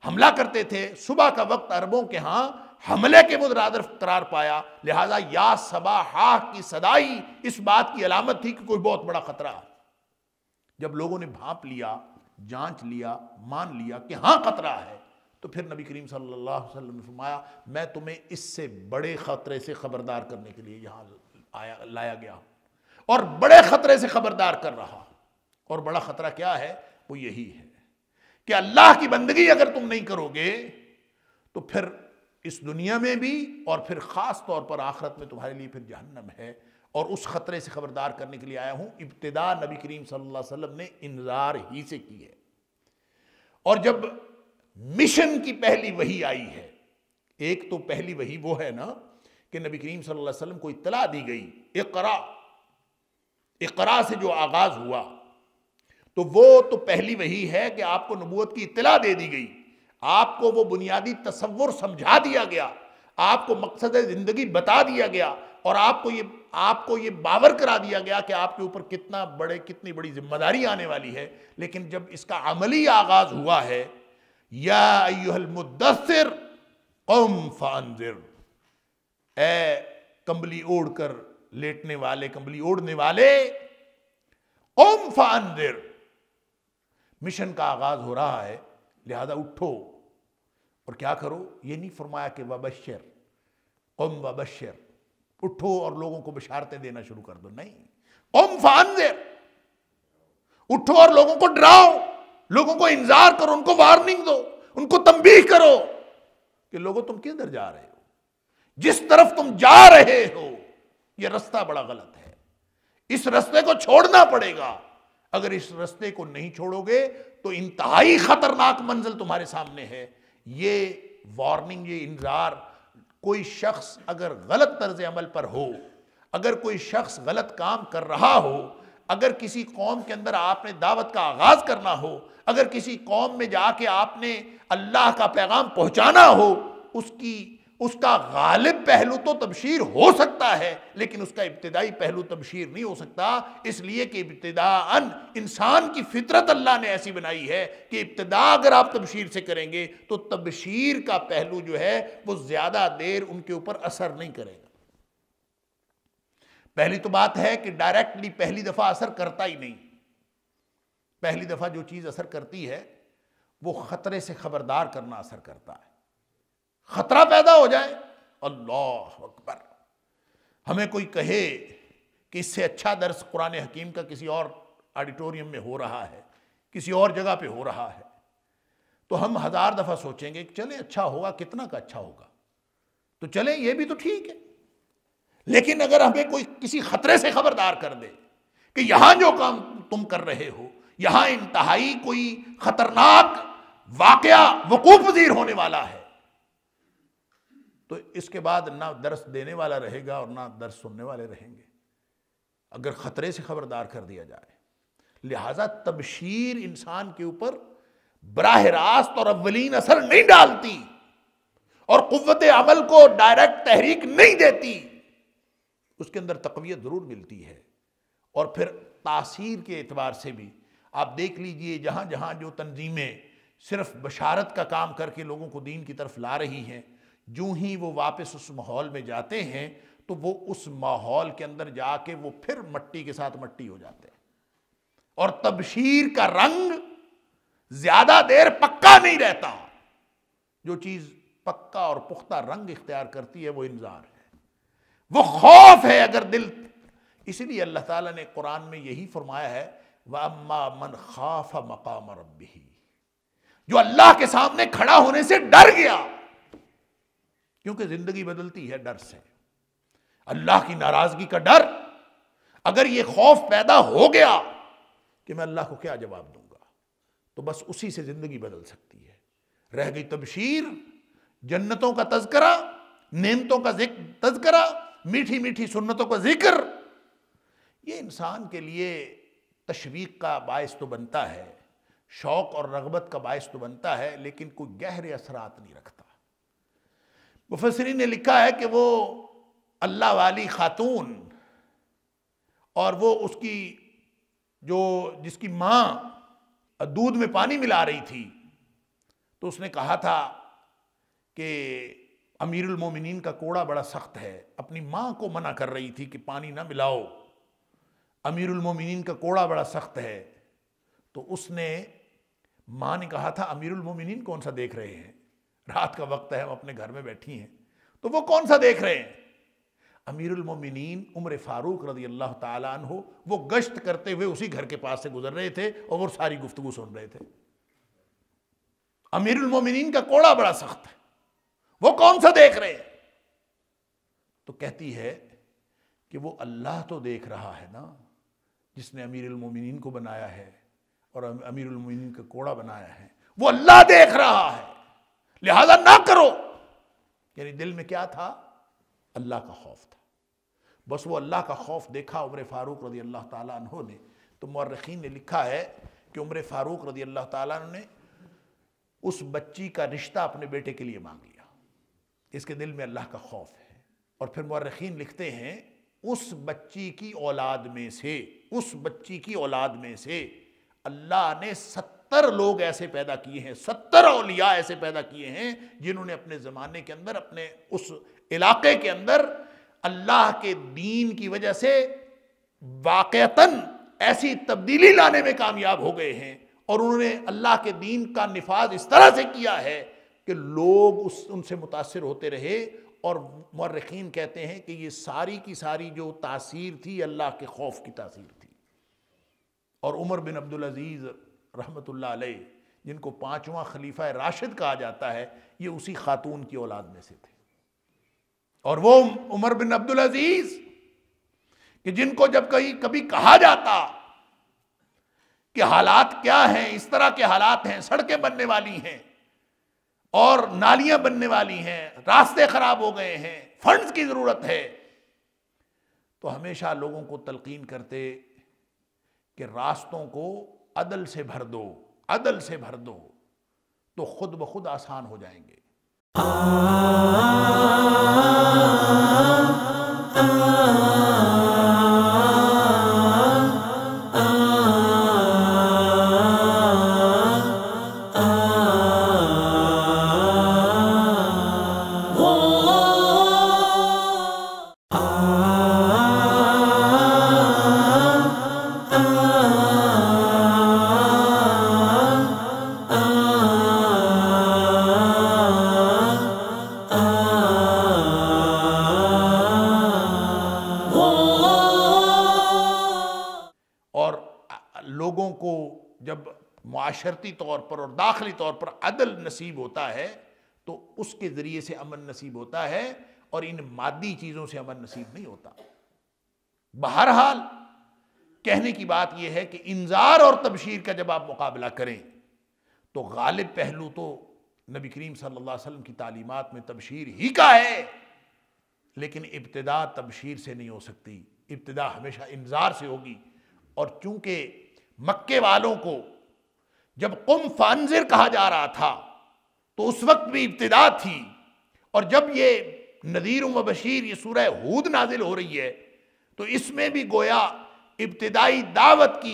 حملہ کرتے تھے۔ صبح کا وقت عربوں کے ہاں حملے کے مترادف قرار پایا، لہٰذا یا صباحا کی صدائی اس بات کی علامت تھی کہ کوئی بہت بڑا خطرہ ہے۔ جب لوگوں نے بھانپ لیا، جانچ لیا، مان لیا کہ ہاں خطرہ ہے، تو پھر نبی کریم صلی اللہ علیہ وسلم نے فرمایا میں تمہیں اس سے بڑے خطرے سے خبردار کرنے کے لیے یہاں لایا گیا ہوں، اور بڑے خطرے سے خبردار کر رہا۔ اور بڑا خطرہ کیا ہے؟ وہ یہی ہے کہ اللہ کی بندگی اگر تم نہیں کرو گے تو پھر اس دنیا میں بھی اور پھر خاص طور پر آخرت میں تمہارے لیے پھر جہنم ہے، اور اس خطرے سے خبردار کرنے کے لیے آیا ہوں۔ ابتدا نبی کریم صلی اللہ علیہ وسلم نے انذار ہی سے کی ہے، اور جب مشن کی پہلی وحی آئی ہے، ایک تو پہلی وحی وہ ہے نا کہ نبی کریم صلی اللہ علیہ وسلم کو اطلاع دی گئی، اقرا سے جو آغاز ہوا، تو وہ تو پہلی وحی ہے کہ آپ کو نبوت کی اطلاع دے دی گئی، آپ کو وہ بنیادی تصور سمجھا دیا گیا، آپ کو مقصد زندگی بتا دیا گیا اور آپ کو یہ باور کرا دیا گیا کہ آپ کے اوپر کتنی بڑی ذمہ داری آنے والی ہے، لیکن جب اس کا عملی آغاز ہوا ہے، یا ایھا المدثر قم فانذر، اے کمبلی اوڑھ کر لیٹنے والے، کمبلی اوڑھنے والے، قم فانذر، مشن کا آغاز ہو رہا ہے، لہذا اٹھو اور کیا کرو؟ یہ نہیں فرمایا کہ وبشر، قم وبشر، اٹھو اور لوگوں کو بشارتیں دینا شروع کر دو، نہیں، قم فانذر، اٹھو اور لوگوں کو ڈراؤ، لوگوں کو انذار کرو، ان کو وارننگ دو، ان کو تنبیہ کرو کہ لوگوں تم کدھر جا رہے ہو، جس طرف تم جا رہے ہو یہ رستہ بڑا غلط ہے، اس رستے کو چھوڑنا پڑے گا، اگر اس رستے کو نہیں چھوڑو گے تو انتہائی خطرناک منزل تمہارے سامنے ہے۔ یہ وارننگ، یہ انذار، کوئی شخص اگر غلط طرز عمل پر ہو، اگر کوئی شخص غلط کام کر رہا ہو، اگر کسی قوم کے اندر آپ نے دعوت کا آغاز کرنا ہو، اگر کسی قوم میں جا کے آپ نے اللہ کا پیغام پہنچانا ہو، اس کا غالب پہلو تو تبشیر ہو سکتا ہے، لیکن اس کا ابتدائی پہلو تبشیر نہیں ہو سکتا، اس لیے کہ ابتداءً انسان کی فطرت اللہ نے ایسی بنائی ہے کہ ابتدا اگر آپ تبشیر سے کریں گے تو تبشیر کا پہلو جو ہے وہ زیادہ دیر ان کے اوپر اثر نہیں کرے گا۔ پہلی تو بات ہے کہ ڈائریکٹلی پہلی دفعہ اثر کرتا ہی نہیں، پہلی دفعہ جو چیز اثر کرتی ہے وہ خطرے سے خبردار کرنا اثر کرتا ہے، خطرہ پیدا ہو جائے، اللہ اکبر، ہمیں کوئی کہے کہ اس سے اچھا درس قرآن حکیم کا کسی اور آڈیٹوریم میں ہو رہا ہے، کسی اور جگہ پہ ہو رہا ہے، تو ہم 1000 دفعہ سوچیں گے کہ چلیں اچھا ہوگا، کتنا کا اچھا ہوگا، تو چلیں یہ بھی تو ٹھیک ہے، لیکن اگر ہمیں کوئی کسی خطرے سے خبردار کر دے کہ یہاں جو کام تم کر رہے ہو، یہاں انتہائی کوئی خطرناک واقعہ وقوع پذیر ہونے والا ہے، تو اس کے بعد نہ درس دینے والا رہے گا اور نہ درس سننے والے رہیں گے، اگر خطرے سے خبردار کر دیا جائے۔ لہٰذا تبشیر انسان کے اوپر براہ راست اور اولین اثر نہیں ڈالتی اور قوت عمل کو ڈائریکٹ تحریک نہیں دیتی، اس کے اندر تقویت ضرور ملتی ہے، اور پھر تاثیر کے اعتبار سے بھی آپ دیکھ لیجئے جہاں جہاں جو تنظیمیں صرف بشارت کا کام کر کے لوگوں کو دین کی طرف لا رہی ہیں، جو ہی وہ واپس اس ماحول میں جاتے ہیں تو وہ اس ماحول کے اندر جا کے وہ پھر مٹی کے ساتھ مٹی ہو جاتے ہیں، اور تبشیر کا رنگ زیادہ دیر پکا نہیں رہتا، جو چیز پکا اور پختہ رنگ اختیار کرتی ہے وہ انذار ہے، وہ خوف ہے۔ اگر دل، اسی لیے اللہ تعالیٰ نے قرآن میں یہی فرمایا ہے وَأَمَّا مَنْ خَافَ مَقَامَ رَبِّهِ، جو اللہ کے سامنے کھڑا ہونے سے ڈر گیا، کیونکہ زندگی بدلتی ہے ڈر سے، اللہ کی ناراضگی کا ڈر، اگر یہ خوف پیدا ہو گیا کہ میں اللہ کو کیا جواب دوں گا، تو بس اسی سے زندگی بدل سکتی ہے۔ رہ گئی تبشیر، جنتوں کا تذکرہ، نعمتوں کا تذکرہ، میٹھی میٹھی سنتوں کا ذکر، یہ انسان کے لیے تشویق کا باعث تو بنتا ہے، شوق اور رغبت کا باعث تو بنتا ہے، لیکن کوئی گہرے اثرات نہیں رکھتا۔ مفسرین نے لکھا ہے کہ وہ اللہ والی خاتون اور وہ اس کی جس کی ماں دودھ میں پانی ملا رہی تھی، تو اس نے کہا تھا کہ امیر المومنین کا کوڑا بڑا سخت ہے، اپنی ماں کو منع کر رہی تھی کہ پانی نہ ملاؤ، امیر المومنین کا کوڑا بڑا سخت ہے، تو اس نے، ماں نے کہا تھا امیر المومنین کون سا دیکھ رہے ہیں، رات کا وقت ہے، ہم اپنے گھر میں بیٹھی ہیں، تو وہ کون سا دیکھ رہے ہیں؟ امیر المومنین عمر فاروق رضی اللہ تعالیٰ عنہ، وہ گشت کرتے ہوئے اسی گھر کے پاس سے گزر رہے تھے اور وہ ساری گفتگو سن رہے تھے۔ امیر المومنین کا کوڑا بڑا سخت ہے، وہ کون سا دیکھ رہے ہیں؟ تو کہتی ہے کہ وہ اللہ تو دیکھ رہا ہے نا، جس نے امیر المومنین کو بنایا ہے اور امیر المومنین کا کوڑا بنایا ہے، وہ اللہ دیکھ رہا ہے، لہذا نہ کرو۔ یعنی دل میں کیا تھا؟ اللہ کا خوف تھا، بس وہ اللہ کا خوف دیکھا عمر فاروق رضی اللہ تعالیٰ عنہ نے، تو مورخین نے لکھا ہے کہ عمر فاروق رضی اللہ تعالیٰ عنہ نے اس بچی کا رشتہ اپنے بیٹے کے لیے مانگ لیا، اس کے دل میں اللہ کا خوف ہے۔ اور پھر مورخین لکھتے ہیں اس بچی کی اولاد میں سے اللہ نے 70 لوگ ایسے پیدا کیے ہیں، 70 اولیاء ایسے پیدا کیے ہیں جنہوں نے اپنے زمانے کے اندر، اپنے اس علاقے کے اندر اللہ کے دین کی وجہ سے واقعتاً ایسی تبدیلی لانے میں کامیاب ہو گئے ہیں، اور انہوں نے اللہ کے دین کا نفاذ اس طرح سے کیا ہے کہ لوگ ان سے متاثر ہوتے رہے۔ اور مورخین کہتے ہیں کہ یہ ساری کی ساری جو تاثیر تھی اللہ کے خوف کی تاثیر تھی۔ اور عمر بن عبدالعزیز رحمۃ اللہ علیہ، جن کو 5واں خلیفہ راشد کہا جاتا ہے، یہ اسی خاتون کی اولاد میں سے تھے۔ اور وہ عمر بن عبدالعزیز کہ جن کو جب کبھی کہا جاتا کہ حالات کیا ہیں، اس طرح کے حالات ہیں، سڑکیں بننے والی ہیں اور نالیاں بننے والی ہیں، راستے خراب ہو گئے ہیں، فنڈز کی ضرورت ہے، تو ہمیشہ لوگوں کو تلقین کرتے کہ راستوں کو عدل سے بھر دو تو خود بخود آسان ہو جائیں گے۔ لوگوں کو جب معاشرتی طور پر اور داخلی طور پر عدل نصیب ہوتا ہے تو اس کے ذریعے سے امن نصیب ہوتا ہے، اور ان مادی چیزوں سے امن نصیب نہیں ہوتا۔ بہرحال کہنے کی بات یہ ہے کہ انذار اور تبشیر کا جب آپ مقابلہ کریں تو غالب پہلو تو نبی کریم صلی اللہ علیہ وسلم کی تعلیمات میں تبشیر ہی کا ہے، لیکن ابتدا تبشیر سے نہیں ہو سکتی، ابتدا ہمیشہ انذار سے ہوگی۔ اور چونکہ مکے والوں کو جب قم فانذر کہا جا رہا تھا تو اس وقت بھی ابتدا تھی، اور جب یہ نذیر و بشیر یہ سورہ ہود نازل ہو رہی ہے تو اس میں بھی گویا ابتدائی دعوت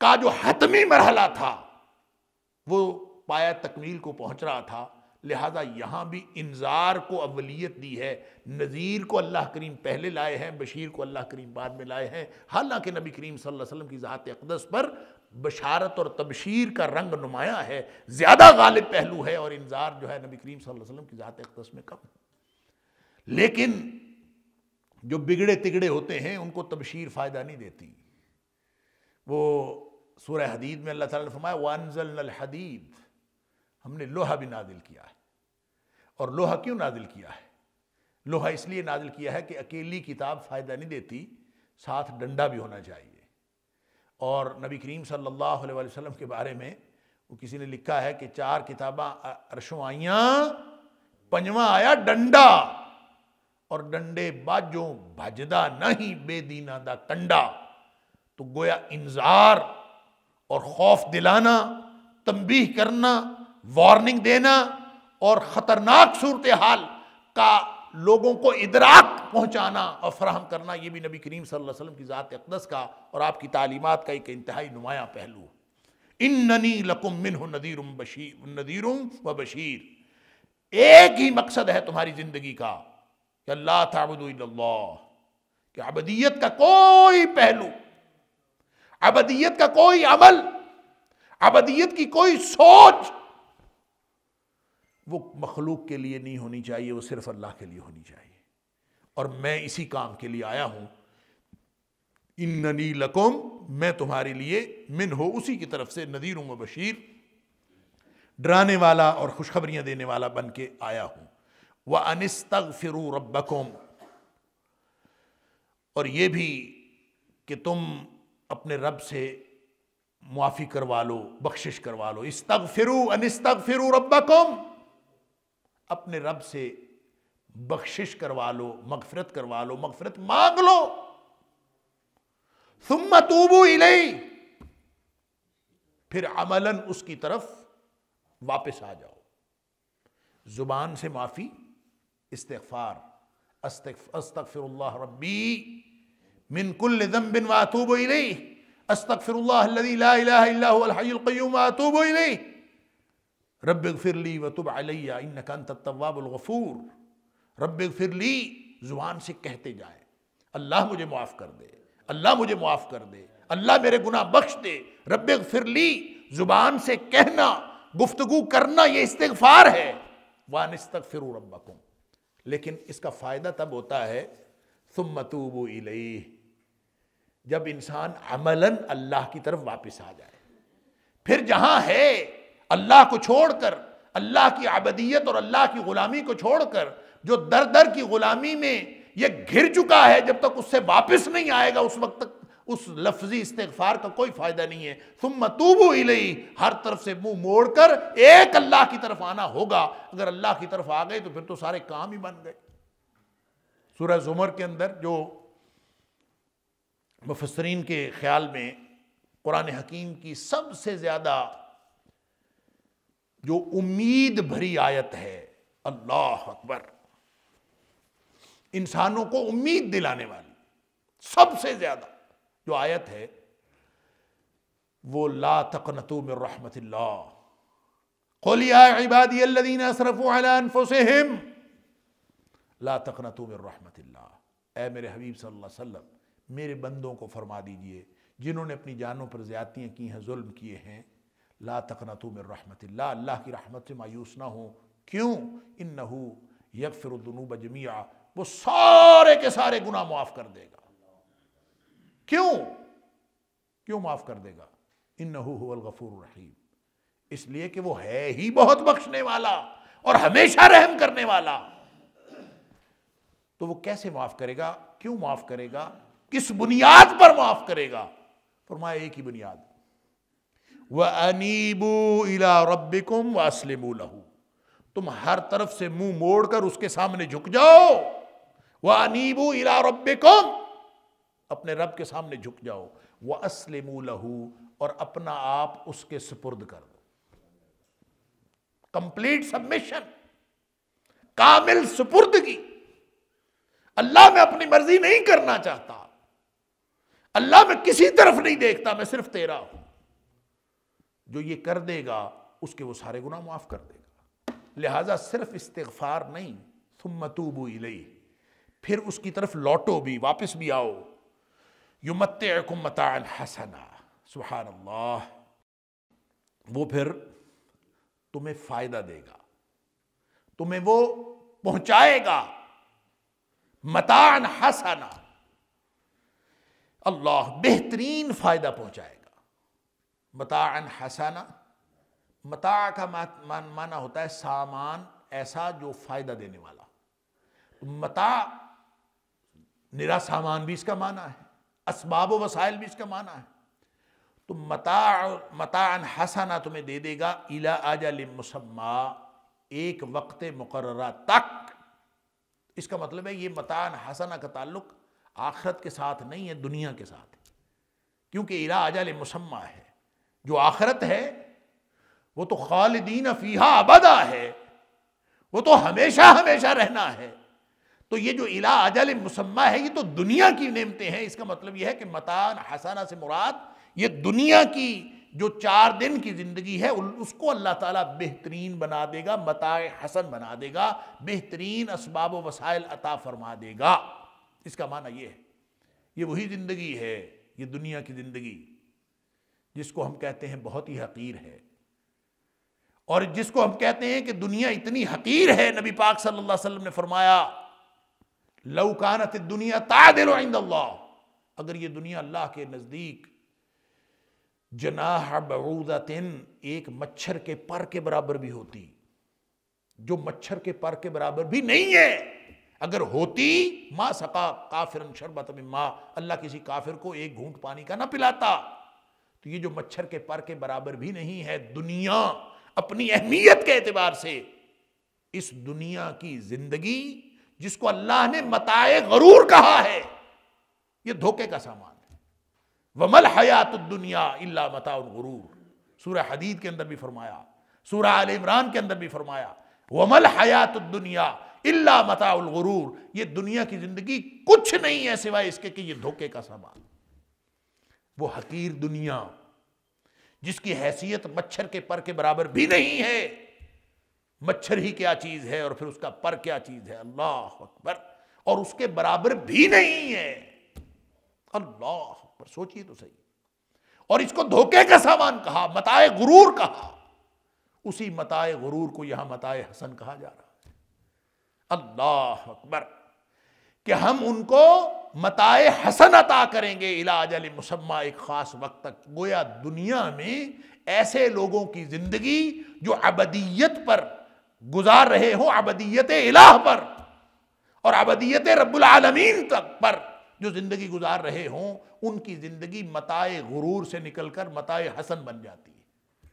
کا جو حتمی مرحلہ تھا وہ پایہ تکمیل کو پہنچ رہا تھا، لہذا یہاں بھی انذار کو اولیت دی ہے۔ نذیر کو اللہ کریم پہلے لائے ہیں، بشیر کو اللہ کریم بعد میں لائے ہیں، حالانکہ نبی کریم صلی اللہ علیہ وسلم کی ذات اقدس پر بشارت اور تبشیر کا رنگ نمایاں ہے، زیادہ غالب پہلو ہے، اور انذار جو ہے نبی کریم صلی اللہ علیہ وسلم کی ذات اقدس میں کم۔ لیکن جو بگڑے تگڑے ہوتے ہیں ان کو تبشیر فائدہ نہیں دیتی۔ وہ سورہ حدید میں اللہ تعالیٰ نے فرمایا وَأَنزَلْنَا الْحَدِيدَ، ہم نے لوہا بھی نازل کیا ہے۔ اور لوہا کیوں نازل کیا ہے؟ لوہا اس لیے نازل کیا ہے کہ اکیلی کتاب فائدہ نہیں دیتی، ساتھ ڈنڈا بھی ہونا چاہیے۔ اور نبی کریم صلی اللہ علیہ وسلم کے بارے میں وہ کسی نے لکھا ہے کہ 4 کتاباں عرشوں آئیاں، 5واں آیا ڈنڈا، اور ڈنڈے باجوں بھجدا نہیں بے دینہ دا کنڈا۔ تو گویا انذار اور خوف دلانا، تنبیہ کرنا، وارننگ دینا اور خطرناک صورتحال کا لوگوں کو ادراک پہنچانا اور فراہم کرنا، یہ بھی نبی کریم صلی اللہ علیہ وسلم کی ذات اقدس کا اور آپ کی تعلیمات کا ایک انتہائی نمایاں پہلو ہے۔ اننی لکم منہ نذیر و بشیر، ایک ہی مقصد ہے تمہاری زندگی کا کہ اللہ تعبدوا الا اللہ، کہ عبدیت کا کوئی پہلو، عبدیت کا کوئی عمل، عبدیت کی کوئی سوچ وہ مخلوق کے لیے نہیں ہونی چاہیے، وہ صرف اللہ کے لیے ہونی چاہیے۔ اور میں اسی کام کے لیے آیا ہوں، اننی لکم، میں تمہارے لیے، منہ، اسی کی طرف سے، نذیر و بشیر، ڈرانے والا اور خوشخبریاں دینے والا بن کے آیا ہوں۔ وَأَنِ اسْتَغْفِرُوا رَبَّكُمْ، اور یہ بھی کہ تم اپنے رب سے معافی کروا لو، بخشش کروا لو۔ استغفروا، ان استغفروا ربکم، اپنے رب سے بخشش کروا لو، مغفرت کروا لو، مغفرت مانگ لو۔ ثم توبوا الیہ، پھر عملاً اس کی طرف واپس آ جاؤ۔ زبان سے معافی استغفار، استغفر اللہ ربی من کل ذنب واتوب الیہ، استغفر اللہ الذی لا الہ الا هو الحی القیوم واتوب الیہ، رب اغفر لی وتب علی انک انت التواب الغفور۔ رب اغفر لی زبان سے کہتے جائیں، اللہ مجھے معاف کر دے، اللہ مجھے معاف کر دے، اللہ میرے گناہ بخش دے۔ رب اغفر لی زبان سے کہنا، گفتگو کرنا، یہ استغفار ہے۔ وان استغفروا ربکم، لیکن اس کا فائدہ تب ہوتا ہے ثم توبوا الیہ، جب انسان عملاً اللہ کی طرف واپس آ جائے۔ پھر جہاں ہے اللہ کو چھوڑ کر، اللہ کی عبدیت اور اللہ کی غلامی کو چھوڑ کر، جو در در کی غلامی میں یہ گھر چکا ہے، جب تک اس سے واپس نہیں آئے گا اس وقت تک اس لفظی استغفار کا کوئی فائدہ نہیں ہے۔ ثم توبوا الیہ، ہر طرف سے منہ موڑ کر ایک اللہ کی طرف آنا ہوگا۔ اگر اللہ کی طرف آ گئے تو پھر تو سارے کام ہی بن گئے۔ سورہ زمر کے اندر جو مفسرین کے خیال میں قرآن حکیم کی سب سے زیادہ جو امید بھری آیت ہے، اللہ اکبر، انسانوں کو امید دلانے والی سب سے زیادہ جو آیت ہے وہ لا تقنطوا من رحمت اللہ، قل یا عبادی الذین اسرفوا علی انفسہم لا تقنطوا من رحمت اللہ۔ اے میرے حبیب صلی اللہ علیہ وسلم، میرے بندوں کو فرما دیجئے جنہوں نے اپنی جانوں پر زیادتیاں کی ہیں، ظلم کیے ہیں، لا تقنطوا من رحمت اللہ، اللہ کی رحمت سے مایوس نہ ہو۔ کیوں؟ انہ یغفر الذنوب جمیعا، وہ سارے کے سارے گناہ معاف کر دے گا۔ کیوں معاف کر دے گا؟ انہ هو الغفور الرحیم، اس لیے کہ وہ ہے ہی بہت بخشنے والا اور ہمیشہ رحم کرنے والا۔ تو وہ کیسے معاف کرے گا؟ کیوں معاف کرے گا؟ کس بنیاد پر معاف کرے گا؟ فرمایا ایک ہی بنیاد، وَأَنِيبُوا إِلَىٰ رَبِّكُمْ وَأَسْلِمُوا لَهُ، تم ہر طرف سے منہ موڑ کر اس کے سامنے جھک جاؤ۔ وَأَنِيبُوا إِلَىٰ رَبِّكُمْ، اپنے رب کے سامنے جھک جاؤ۔ وَأَسْلِمُوا لَهُ، اور اپنا آپ اس کے سپرد کر دو۔ کمپلیٹ سبمیشن، کامل سپردگی۔ اللہ میں اپنی مرضی نہیں کرنا چاہتا، اللہ میں کسی طرف نہیں دیکھتا، میں صرف تیرا ہوں۔ جو یہ کر دے گا اس کے وہ سارے گناہ معاف کر دے گا۔ لہٰذا صرف استغفار نہیں، ثم توبوا الیہ، پھر اس کی طرف لوٹو بھی، واپس بھی آؤ۔ یمتعکم متاعا حسنا، سبحان اللہ، وہ پھر تمہیں فائدہ دے گا، تمہیں وہ پہنچائے گا متاعا حسنا، اللہ بہترین فائدہ پہنچائے گا۔ متاعا حسنا، متاع کا معنی ہوتا ہے سامان ایسا جو فائدہ دینے والا۔ متاع نرا سامان بھی اس کا معنی ہے، اسباب و وسائل بھی اس کا معنی ہے۔ تو متاعا حسنا تمہیں دے دے گا الی اجل مسمی، ایک وقت مقررہ تک۔ اس کا مطلب ہے یہ متاعا حسنا کا تعلق آخرت کے ساتھ نہیں ہے، دنیا کے ساتھ ہے، کیونکہ الی اجل مسمی ہے۔ جو آخرت ہے وہ تو خالدین فیہا ابدا ہے، وہ تو ہمیشہ ہمیشہ رہنا ہے۔ تو یہ جو الی اجل مسمی ہے یہ تو دنیا کی نعمتیں ہیں۔ اس کا مطلب یہ ہے کہ متاع حسنہ سے مراد یہ دنیا کی جو 4 دن کی زندگی ہے اس کو اللہ تعالیٰ بہترین بنا دے گا، متاع حسن بنا دے گا، بہترین اسباب و وسائل عطا فرما دے گا۔ اس کا معنی یہ ہے، یہ وہی زندگی ہے، یہ دنیا کی زندگی جس کو ہم کہتے ہیں بہت ہی حقیر ہے، اور جس کو ہم کہتے ہیں کہ دنیا اتنی حقیر ہے، نبی پاک صلی اللہ علیہ وسلم نے فرمایا لو کانت الدنیا تعدل عند اللہ، اگر یہ دنیا اللہ کے نزدیک جناح بعوضۃ، ایک مچھر کے پر کے برابر بھی ہوتی، جو مچھر کے پر کے برابر بھی نہیں ہے، اگر ہوتی ما سقا کافرا شربۃ من ماء، اللہ کسی کافر کو ایک گھونٹ پانی کا نہ پلاتا۔ تو یہ جو مچھر کے پر کے برابر بھی نہیں ہے، دنیا اپنی اہمیت کے اعتبار سے، اس دنیا کی زندگی جس کو اللہ نے متاع غرور کہا ہے، یہ دھوکے کا سامان ہے۔ وَمَا الْحَيَاةُ الدُّنْيَا إِلَّا مَتَاعُ الْغُرُورِ، سورہ حدید کے اندر بھی فرمایا، سورہ آل عمران کے اندر بھی فرمایا وَمَا الْحَيَاةُ الدُّنْيَا الا متاع الغرور، یہ دنیا کی زندگی کچھ نہیں ہے سوائے اس کے کہ یہ دھوکے کا سامان۔ وہ حقیر دنیا جس کی حیثیت مچھر کے پر کے برابر بھی نہیں ہے، مچھر ہی کیا چیز ہے اور پھر اس کا پر کیا چیز ہے، اللہ اکبر، اور اس کے برابر بھی نہیں ہے، اللہ اکبر، سوچئے تو صحیح۔ اور اس کو دھوکے کا سامان کہا، متاع غرور کہا، اسی متاع غرور کو یہاں متاع حسن کہا جا رہا ہے، اللہ اکبر، کہ ہم ان کو متاع حسن عطا کریں گے الی اجل مسمى، ایک خاص وقت تک۔ گویا دنیا میں ایسے لوگوں کی زندگی جو ابدیت پر گزار رہے ہوں، ابدیت الہ پر اور ابدیت رب العالمین تک پر جو زندگی گزار رہے ہوں، ان کی زندگی متاع غرور سے نکل کر متاع حسن بن جاتی ہے۔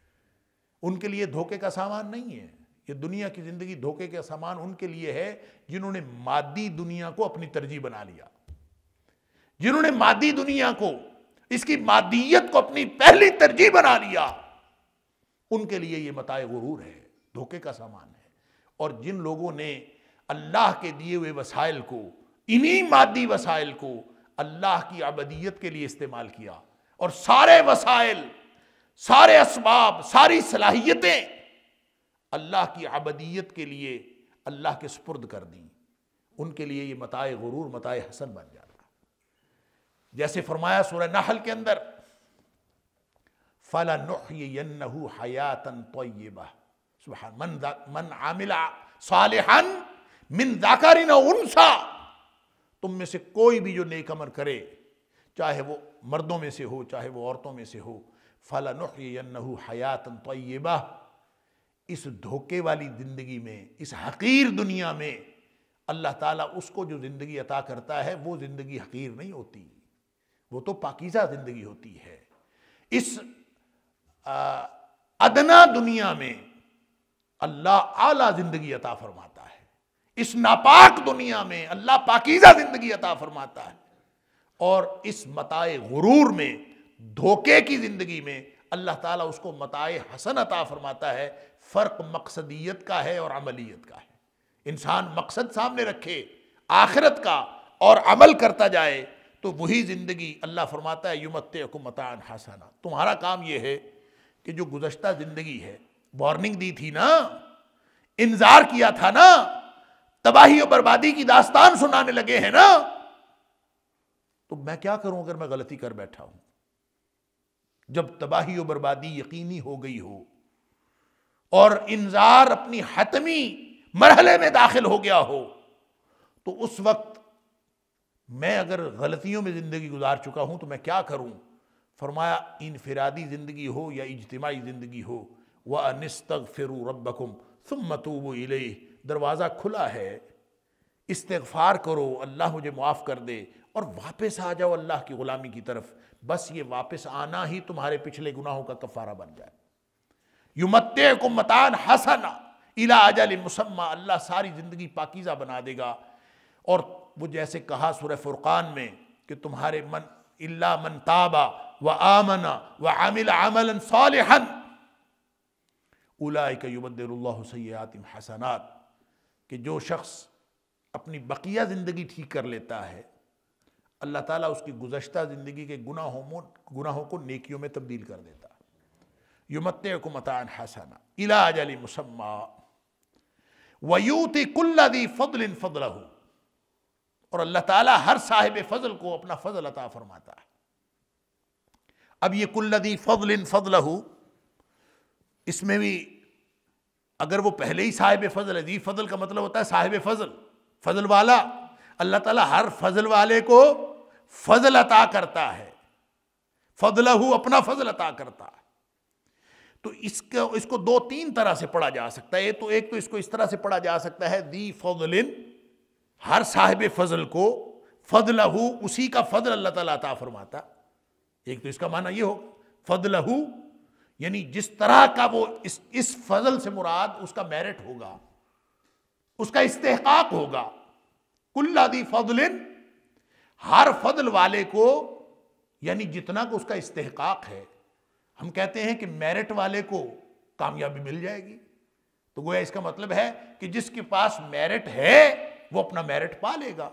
ان کے لیے دھوکے کا سامان نہیں ہے، یہ دنیا کی زندگی دھوکے کا سامان ان کے لیے ہے جنہوں نے مادی دنیا کو اپنی ترجیح بنا لیا، جنہوں نے مادی دنیا کو، اس کی مادیت کو اپنی پہلی ترجیح بنا لیا، ان کے لیے یہ متاع غرور ہے، دھوکے کا سامان ہے۔ اور جن لوگوں نے اللہ کے دیے ہوئے وسائل کو، انہی مادی وسائل کو اللہ کی عبدیت کے لیے استعمال کیا، اور سارے وسائل، سارے اسباب، ساری صلاحیتیں اللہ کی عبدیت کے لیے اللہ کے سپرد کر دیں، ان کے لیے یہ متاع غرور، متاع حسن بن جاتا ہے۔ جیسے فرمایا سورہ نحل کے اندر، فَلَنُحْيِيَنَّهُ حَيَاةً طَيِّبَةً، سبحان من عامل صالحا من ذکر او انثی، تم میں سے کوئی بھی جو نیک عمل کرے، چاہے وہ مردوں میں سے ہو چاہے وہ عورتوں میں سے ہو، فَلَنُحْيِيَنَّهُ حَيَاةً طَيِّبَةً، اس دھوکے والی زندگی میں، اس حقیر دنیا میں اللہ تعالیٰ اس کو جو زندگی عطا کرتا ہے وہ زندگی حقیر نہیں ہوتی، وہ تو پاکیزہ زندگی ہوتی ہے۔ اس ادنا دنیا میں اللہ اعلیٰ زندگی عطا فرماتا ہے، اس ناپاک دنیا میں اللہ پاکیزہ زندگی عطا فرماتا ہے، اور اس متاع غرور میں، دھوکے کی زندگی میں اللہ تعالیٰ اس کو متاع حسن عطا فرماتا ہے۔ فرق مقصدیت کا ہے اور عملیت کا ہے۔ انسان مقصد سامنے رکھے آخرت کا اور عمل کرتا جائے تو وہی زندگی اللہ فرماتا ہے یمتعکم متاعا حسنا۔ تمہارا کام یہ ہے کہ جو گزشتہ زندگی ہے، وارننگ دی تھی نا، انذار کیا تھا نا، تباہی و بربادی کی داستان سنانے لگے ہیں نا، تو میں کیا کروں اگر میں غلطی کر بیٹھا ہوں؟ جب تباہی و بربادی یقینی ہو گئی ہو اور انذار اپنی حتمی مرحلے میں داخل ہو گیا ہو، تو اس وقت میں اگر غلطیوں میں زندگی گزار چکا ہوں تو میں کیا کروں؟ فرمایا انفرادی زندگی ہو یا اجتماعی زندگی ہو، وَأَنِ اسْتَغْفِرُوا رَبَّكُمْ ثُمَّ تُوبُوا إِلَيْهِ، دروازہ کھلا ہے، استغفار کرو، اللہ مجھے معاف کر دے، اور واپس آ جاؤ اللہ کی غلامی کی طرف۔ بس یہ واپس آنا ہی تمہارے پچھلے گناہوں کا کفارہ بن جائے۔ یمتعکم متاعا حسنا الی اجل مسمى، اللہ ساری زندگی پاکیزہ بنا دے گا۔ اور وہ جیسے کہا سورہ فرقان میں کہ تمہارے من الا من تاب وآمن وعمل عملا صالحا اولئک یبدل اللہ سیئاتہم حسنات، کہ جو شخص اپنی بقیہ زندگی ٹھیک کر لیتا ہے، اللہ تعالیٰ اس کی گزشتہ زندگی کے گناہوں کو نیکیوں میں تبدیل کر دیتا ہے۔ یمتعکم متاعا حسنا الی اجل مسمى ویؤتی کل ذی فضل فضلہ، اور اللہ تعالیٰ ہر صاحب فضل کو اپنا فضل عطا فرماتا ہے۔ اب یہ کل ذی فضل فضلہ، اس میں بھی اگر وہ پہلے ہی صاحب فضل ہے، ذی فضل کا مطلب ہوتا ہے صاحب فضل، فضل والا، اللہ تعالیٰ ہر فضل والے کو فضل عطا کرتا ہے، فضلہ اپنا فضل عطا کرتا ہے۔ تو اس کو دو تین طرح سے پڑھا جا سکتا ہے۔ ایک تو اس کو اس طرح سے پڑھا جا سکتا ہے ذی فضل، ہر صاحب فضل کو، فضلہ اسی کا فضل اللہ تعالیٰ عطا فرماتا۔ ایک تو اس کا معنی یہ ہوگا فضلہ، یعنی جس طرح کا وہ اس فضل سے مراد اس کا میرٹ ہوگا، اس کا استحقاق ہوگا۔ کل ذی فضل، ہر فضل والے کو، یعنی جتنا کو اس کا استحقاق ہے۔ ہم کہتے ہیں کہ میرٹ والے کو کامیابی مل جائے گی، تو گویا اس کا مطلب ہے کہ جس کے پاس میرٹ ہے وہ اپنا میرٹ پا لے گا.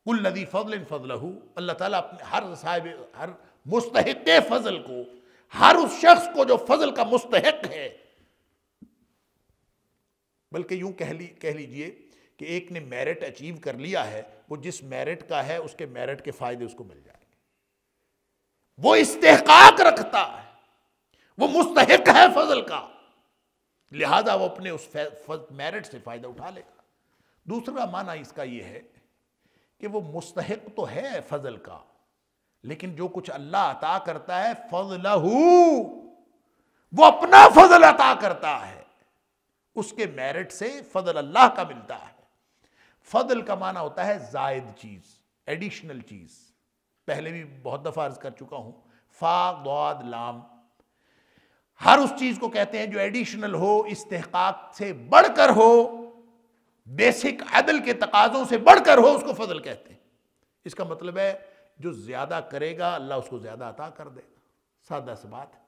کل ذی فضل فضلہ، اللہ تعالیٰ اپنے ہر مستحق فضل کو، ہر اس شخص کو جو فضل کا مستحق ہے، بلکہ یوں کہہ لیجئے کہ ایک نے میرٹ اچیو کر لیا ہے، وہ جس میرٹ کا ہے اس کے میرٹ کے فائدے اس کو مل جائیں گے. وہ استحقاق رکھتا ہے، وہ مستحق ہے فضل کا، لہذا وہ اپنے اس میرٹ سے فائدہ اٹھا لے گا. دوسرا معنی اس کا یہ ہے کہ وہ مستحق تو ہے فضل کا، لیکن جو کچھ اللہ عطا کرتا ہے فضلہ، وہ اپنا فضل عطا کرتا ہے، اس کے میرٹ سے فضل اللہ کا ملتا ہے. فضل کا معنی ہوتا ہے زائد چیز، ایڈیشنل چیز. پہلے بھی بہت دفعہ عرض کر چکا ہوں، فا ضاد لام، ہر اس چیز کو کہتے ہیں جو ایڈیشنل ہو، استحقاق سے بڑھ کر ہو، بیسک عدل کے تقاضوں سے بڑھ کر ہو، اس کو فضل کہتے ہیں. اس کا مطلب ہے جو زیادہ کرے گا اللہ اس کو زیادہ عطا کر دے گا. سادہ سی بات ہے.